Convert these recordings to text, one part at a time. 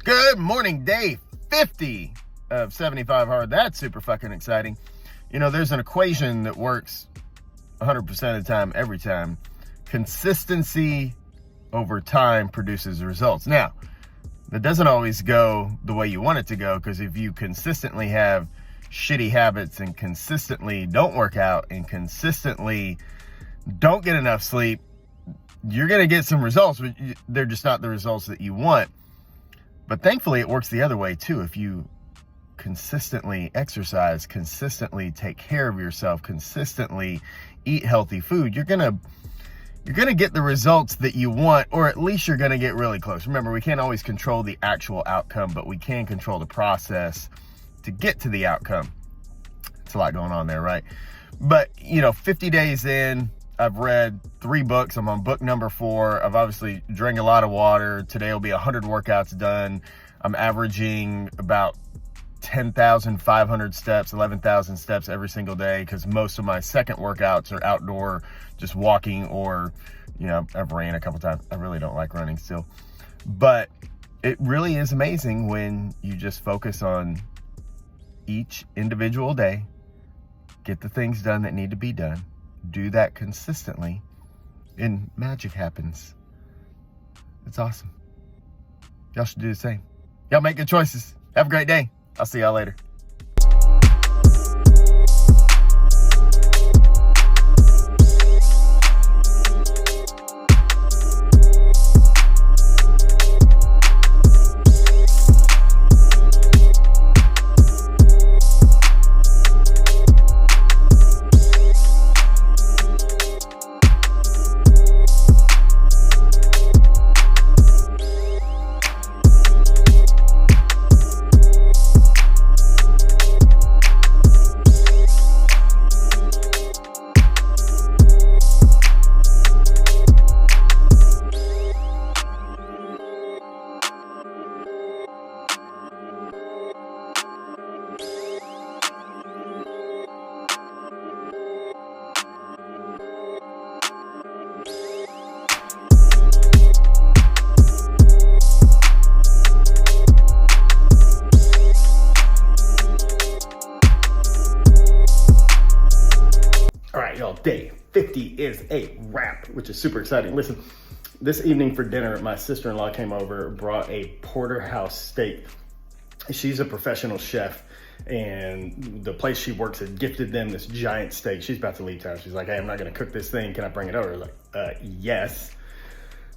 Good morning, day 50 of 75 hard. That's super fucking exciting. You know, there's an equation that works 100% of the time, every time. Consistency over time produces results. Now, that doesn't always go the way you want it to go, because if you consistently have shitty habits and consistently don't work out and consistently don't get enough sleep, you're going to get some results, but they're just not the results that you want. But thankfully, it works the other way too. If you consistently exercise, consistently take care of yourself, consistently eat healthy food, you're gonna get the results that you want, or at least you're gonna get really close. Remember, we can't always control the actual outcome, but we can control the process to get to the outcome. It's a lot going on there, right? But, you know, 50 days in, I've read 3 books. I'm on book number 4. I've obviously drank a lot of water. Today will be 100 workouts done. I'm averaging about 10,500 steps, 11,000 steps every single day, because most of my second workouts are outdoor, just walking, or, you know, I've ran a couple times. I really don't like running still. But it really is amazing when you just focus on each individual day, get the things done that need to be done, do that consistently, and magic happens. It's awesome. Y'all should do the same. Y'all make good choices. Have a great day. I'll see y'all later. All right, y'all, day 50 is a wrap, which is super exciting. Listen, this evening for dinner, my sister-in-law came over, brought a porterhouse steak. She's a professional chef, and the place she works had gifted them this giant steak. She's about to leave town. She's like, hey, I'm not gonna cook this thing. Can I bring it over? I was like, yes.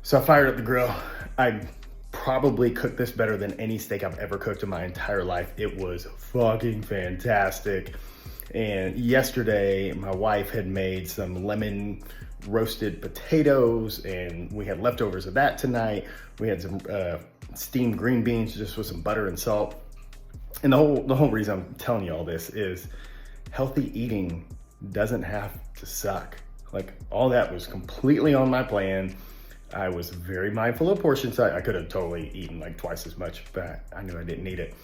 So I fired up the grill. I probably cooked this better than any steak I've ever cooked in my entire life. It was fucking fantastic. And yesterday, my wife had made some lemon roasted potatoes, and we had leftovers of that tonight. We had some steamed green beans just with some butter and salt. And the whole reason I'm telling you all this is healthy eating doesn't have to suck. Like, all that was completely on my plan. I was very mindful of portion size. I could have totally eaten like twice as much, but I knew I didn't need it.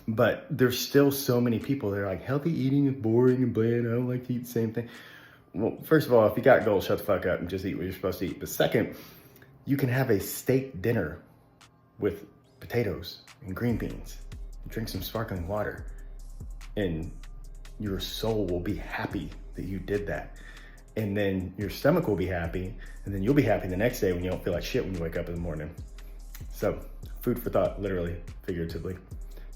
But there's still so many people that are like, healthy eating is boring and bland. I don't like to eat the same thing. Well, first of all, if you got goals, shut the fuck up and just eat what you're supposed to eat. But second, you can have a steak dinner with potatoes and green beans, drink some sparkling water, and your soul will be happy that you did that. And then your stomach will be happy, and then you'll be happy the next day when you don't feel like shit when you wake up in the morning. So, food for thought, literally, figuratively.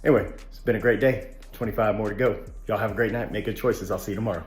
Anyway, it's been a great day. 25 more to go. Y'all have a great night. Make good choices. I'll see you tomorrow.